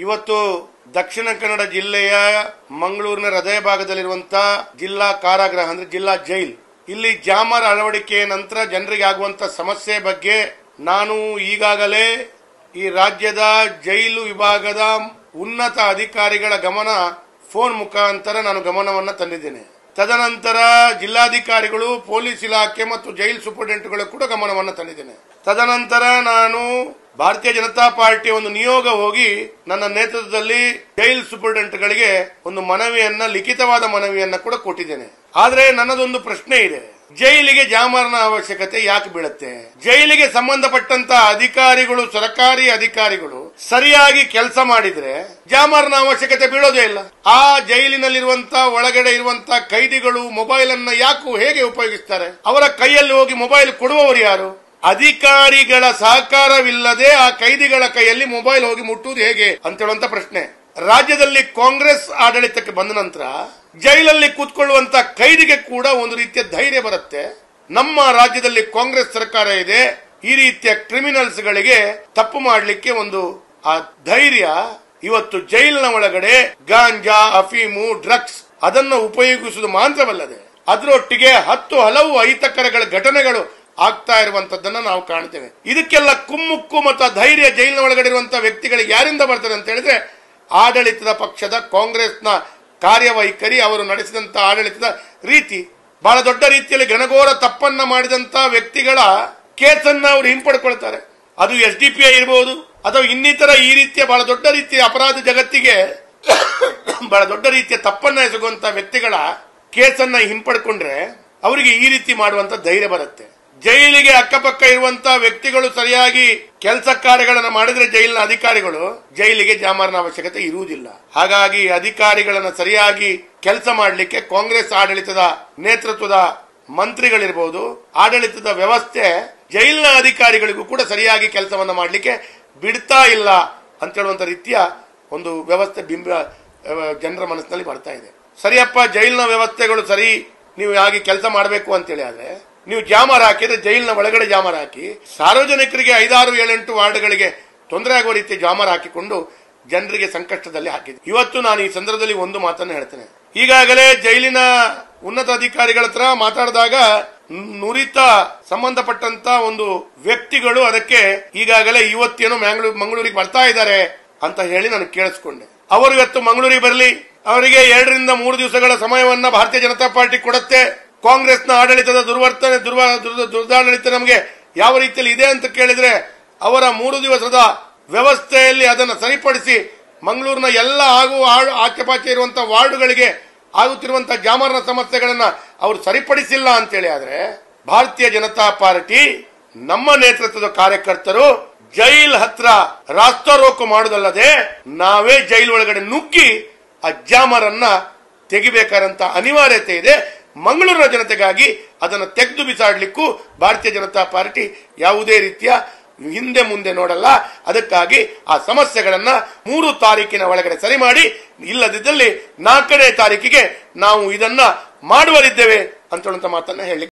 ಇವತ್ತು ದಕ್ಷಿಣ ಕನ್ನಡ ಜಿಲ್ಲೆಯ ಮಂಗಳೂರಿನ ಹೃದಯ ಭಾಗದಲ್ಲಿರುವಂತಹ ಜಿಲ್ಲಾ ಕಾರಾಗೃಹ ಅಂದ್ರೆ ಜಿಲ್ಲಾ ಜೈಲ್, ಇಲ್ಲಿ ಜಾಮರ್ ಅಳವಡಿಕೆ ನಂತರ ಜನರಿಗೆ ಆಗುವಂತ ಸಮಸ್ಯೆ ಬಗ್ಗೆ ನಾನು ಈಗಾಗಲೇ ಈ ರಾಜ್ಯದ ಜೈಲು ವಿಭಾಗದ ಉನ್ನತ ಅಧಿಕಾರಿಗಳ ಗಮನ ಫೋನ್ ಮುಖಾಂತರ ನಾನು ಗಮನವನ್ನ ತಂದಿದ್ದೇನೆ. ತದನಂತರ ಜಿಲ್ಲಾಧಿಕಾರಿಗಳು, ಪೊಲೀಸ್ ಇಲಾಖೆ ಮತ್ತು ಜೈಲ್ ಸೂಪರಿಂಟೆಂಡೆಂಟ್ಗಳು ಕೂಡ ಗಮನವನ್ನು ತಂದಿದ್ದೇನೆ. ತದನಂತರ ನಾನು ಭಾರತೀಯ ಜನತಾ ಪಾರ್ಟಿಯ ಒಂದು ನಿಯೋಗ ಹೋಗಿ ನನ್ನ ನೇತೃತ್ವದಲ್ಲಿ ಜೈಲ್ ಸೂಪರಿಂಟೆಂಡೆಂಟ್ಗಳಿಗೆ ಒಂದು ಮನವಿಯನ್ನ, ಲಿಖಿತವಾದ ಮನವಿಯನ್ನ ಕೂಡ ಕೊಟ್ಟಿದ್ದೇನೆ. ಆದ್ರೆ ನನ್ನದೊಂದು ಪ್ರಶ್ನೆ ಇದೆ, ಜೈಲಿಗೆ ಜಾಮರ್ನ ಅವಶ್ಯಕತೆ ಯಾಕೆ ಬೀಳುತ್ತೆ? ಜೈಲಿಗೆ ಸಂಬಂಧಪಟ್ಟಂತ ಅಧಿಕಾರಿಗಳು, ಸರ್ಕಾರಿ ಅಧಿಕಾರಿಗಳು ಸರಿಯಾಗಿ ಕೆಲಸ ಮಾಡಿದ್ರೆ ಜಾಮರ್ನ ಅವಶ್ಯಕತೆ ಬೀಳೋದೇ ಇಲ್ಲ. ಆ ಜೈಲಿನಲ್ಲಿರುವಂತ ಒಳಗಡೆ ಇರುವಂತ ಕೈದಿಗಳು ಮೊಬೈಲ್ ಅನ್ನ ಹೇಗೆ ಉಪಯೋಗಿಸ್ತಾರೆ? ಅವರ ಕೈಯಲ್ಲಿ ಹೋಗಿ ಮೊಬೈಲ್ ಕೊಡುವವರು ಯಾರು? ಅಧಿಕಾರಿಗಳ ಸಹಕಾರವಿಲ್ಲದೆ ಆ ಕೈದಿಗಳ ಕೈಯಲ್ಲಿ ಮೊಬೈಲ್ ಹೋಗಿ ಮುಟ್ಟುವುದು ಹೇಗೆ ಅಂತ ಹೇಳುವಂತ ಪ್ರಶ್ನೆ. ರಾಜ್ಯದಲ್ಲಿ ಕಾಂಗ್ರೆಸ್ ಆಡಳಿತಕ್ಕೆ ಬಂದ ನಂತರ ಜೈಲಲ್ಲಿ ಕೂತ್ಕೊಳ್ಳುವಂತ ಕೈದಿಗೆ ಕೂಡ ಒಂದು ರೀತಿಯ ಧೈರ್ಯ ಬರುತ್ತೆ. ನಮ್ಮ ರಾಜ್ಯದಲ್ಲಿ ಕಾಂಗ್ರೆಸ್ ಸರ್ಕಾರ ಇದೆ, ಈ ರೀತಿಯ ಕ್ರಿಮಿನಲ್ಸ್ ಗಳಿಗೆ ತಪ್ಪು ಮಾಡಲಿಕ್ಕೆ ಒಂದು ಆ ಧೈರ್ಯ. ಇವತ್ತು ಜೈಲಿನ ಒಳಗಡೆ ಗಾಂಜಾ, ಅಫೀಮು, ಡ್ರಗ್ಸ್ ಅದನ್ನು ಉಪಯೋಗಿಸುವುದು ಮಾತ್ರವಲ್ಲದೆ ಅದರೊಟ್ಟಿಗೆ ಹಲವು ಅಹಿತಕರಗಳ ಘಟನೆಗಳು ಆಗ್ತಾ ಇರುವಂತದ್ದನ್ನ ನಾವು ಕಾಣ್ತೇವೆ. ಇದಕ್ಕೆಲ್ಲ ಕುಮ್ಮುಕ್ಕು ಮತ್ತು ಧೈರ್ಯ ಜೈಲಿನ ಒಳಗಡೆ ಇರುವಂತಹ ವ್ಯಕ್ತಿಗಳಿಗೆ ಯಾರಿಂದ ಬರ್ತದೆ ಅಂತ ಹೇಳಿದ್ರೆ ಆಡಳಿತದ ಪಕ್ಷದ ಕಾಂಗ್ರೆಸ್ನ ಕಾರ್ಯವೈಖರಿ, ಅವರು ನಡೆಸಿದಂತ ಆಡಳಿತದ ರೀತಿ. ಬಹಳ ದೊಡ್ಡ ರೀತಿಯಲ್ಲಿ ಘನಘೋರ ತಪ್ಪನ್ನ ಮಾಡಿದಂತ ವ್ಯಕ್ತಿಗಳ ಕೇಸನ್ನ ಅವರು ಹಿಂಪಡ್ಕೊಳ್ತಾರೆ. ಅದು SDPI ಇರಬಹುದು ಅಥವಾ ಇನ್ನಿತರ ಈ ರೀತಿಯ ಬಹಳ ದೊಡ್ಡ ರೀತಿಯ ಅಪರಾಧ ಜಗತ್ತಿಗೆ ಬಹಳ ದೊಡ್ಡ ರೀತಿಯ ತಪ್ಪನ್ನ ಎಸಗುವಂತ ವ್ಯಕ್ತಿಗಳ ಕೇಸನ್ನ ಹಿಂಪಡ್ಕೊಂಡ್ರೆ ಅವರಿಗೆ ಈ ರೀತಿ ಮಾಡುವಂತ ಧೈರ್ಯ ಬರುತ್ತೆ. ಜೈಲಿಗೆ ಅಕ್ಕಪಕ್ಕ ಇರುವಂತಹ ವ್ಯಕ್ತಿಗಳು ಸರಿಯಾಗಿ ಕೆಲಸ ಕಾರ್ಯಗಳನ್ನು ಮಾಡಿದ್ರೆ ಜೈಲಿನ ಅಧಿಕಾರಿಗಳು ಜೈಲಿಗೆ ಜಾಮರ್ನ ಅವಶ್ಯಕತೆ ಇರುವುದಿಲ್ಲ. ಹಾಗಾಗಿ ಅಧಿಕಾರಿಗಳನ್ನ ಸರಿಯಾಗಿ ಕೆಲಸ ಮಾಡಲಿಕ್ಕೆ ಕಾಂಗ್ರೆಸ್ ಆಡಳಿತದ ನೇತೃತ್ವದ ಮಂತ್ರಿಗಳಿರಬಹುದು, ಆಡಳಿತದ ವ್ಯವಸ್ಥೆ ಜೈಲಿನ ಅಧಿಕಾರಿಗಳಿಗೂ ಕೂಡ ಸರಿಯಾಗಿ ಕೆಲಸವನ್ನ ಮಾಡಲಿಕ್ಕೆ ಬಿಡ್ತಾ ಇಲ್ಲ ಅಂತ ಹೇಳುವಂತ ರೀತಿಯ ಒಂದು ವ್ಯವಸ್ಥೆ ಜನರ ಮನಸ್ಸಿನಲ್ಲಿ ಬರ್ತಾ ಇದೆ. ಸರಿಯಪ್ಪ, ಜೈಲಿನ ವ್ಯವಸ್ಥೆಗಳು ಸರಿ, ನೀವು ಹಾಗೆ ಕೆಲಸ ಮಾಡಬೇಕು ಅಂತೇಳಿ ಆದ್ರೆ ನೀವು ಜಾಮರ್ ಹಾಕಿದ್ರೆ ಜೈಲಿನ ಒಳಗಡೆ ಜಾಮರ್ ಹಾಕಿ ಸಾರ್ವಜನಿಕರಿಗೆ 5, 6, 7, 8 ವಾರ್ಡ್ಗಳಿಗೆ ತೊಂದರೆ ಆಗುವ ರೀತಿ ಜಾಮರ್ ಹಾಕಿಕೊಂಡು ಜನರಿಗೆ ಸಂಕಷ್ಟದಲ್ಲಿ ಹಾಕಿದೆ. ಇವತ್ತು ನಾನು ಈ ಸಂದರ್ಭದಲ್ಲಿ ಒಂದು ಮಾತನ್ನು ಹೇಳ್ತೇನೆ. ಈಗಾಗಲೇ ಜೈಲಿನ ಉನ್ನತ ಅಧಿಕಾರಿಗಳ ಹತ್ರ ಮಾತಾಡಿದಾಗ ನುರಿತ ಸಂಬಂಧಪಟ್ಟಂತ ಒಂದು ವ್ಯಕ್ತಿಗಳು ಅದಕ್ಕೆ ಈಗಾಗಲೇ ಇವತ್ತೇನೋ ಮಂಗಳೂರಿಗೆ ಬರ್ತಾ ಇದ್ದಾರೆ ಅಂತ ಹೇಳಿ ನಾನು ಕೇಳಿಸ್ಕೊಂಡೆ. ಅವರು ಇವತ್ತು ಮಂಗಳೂರಿಗೆ ಬರಲಿ, ಅವರಿಗೆ 2 ರಿಂದ 3 ದಿವಸಗಳ ಸಮಯವನ್ನ ಭಾರತೀಯ ಜನತಾ ಪಾರ್ಟಿ ಕೊಡುತ್ತೆ. ಕಾಂಗ್ರೆಸ್ನ ಆಡಳಿತದ ದುರ್ದಾಡಳಿತ ನಮಗೆ ಯಾವ ರೀತಿಯಲ್ಲಿ ಇದೆ ಅಂತ ಕೇಳಿದ್ರೆ ಅವರ 3 ದಿವಸದ ವ್ಯವಸ್ಥೆಯಲ್ಲಿ ಅದನ್ನು ಸರಿಪಡಿಸಿ ಮಂಗಳೂರಿನ ಎಲ್ಲ ಆಚೆಪಾಚೆ ಇರುವಂತಹ ವಾರ್ಡುಗಳಿಗೆ ಆಗುತ್ತಿರುವಂತಹ ಜಾಮರ್ನ ಸಮಸ್ಯೆಗಳನ್ನ ಅವರು ಸರಿಪಡಿಸಿಲ್ಲ ಅಂತೇಳಿ ಆದ್ರೆ ಭಾರತೀಯ ಜನತಾ ಪಾರ್ಟಿ ನಮ್ಮ ನೇತೃತ್ವದ ಕಾರ್ಯಕರ್ತರು ಜೈಲ್ ಹತ್ರ ರಾಸ್ತಾರೋಕೋ ಮಾಡುವುದಲ್ಲದೆ ನಾವೇ ಜೈಲ್ ಒಳಗಡೆ ನುಗ್ಗಿ ಆ ಜಾಮರನ್ನ ತೆಗಿಬೇಕಾದಂತ ಅನಿವಾರ್ಯತೆ ಇದೆ. ಮಂಗಳೂರಿನ ಜನತೆಗಾಗಿ ಅದನ್ನು ತೆಗೆದು ಬಿಸಾಡಲಿಕ್ಕೂ ಭಾರತೀಯ ಜನತಾ ಪಾರ್ಟಿ ಯಾವುದೇ ರೀತಿಯ ಹಿಂದೆ ಮುಂದೆ ನೋಡಲ್ಲ. ಅದಕ್ಕಾಗಿ ಆ ಸಮಸ್ಯೆಗಳನ್ನ 3 ತಾರೀಕಿನ ಒಳಗಡೆ ಸರಿ ಮಾಡಿ, ಇಲ್ಲದಿದ್ದಲ್ಲಿ 4ನೇ ತಾರೀಕಿಗೆ ನಾವು ಇದನ್ನ ಮಾಡುವರಿದ್ದೇವೆ ಅಂತ ಮಾತನ್ನ ಹೇಳಿ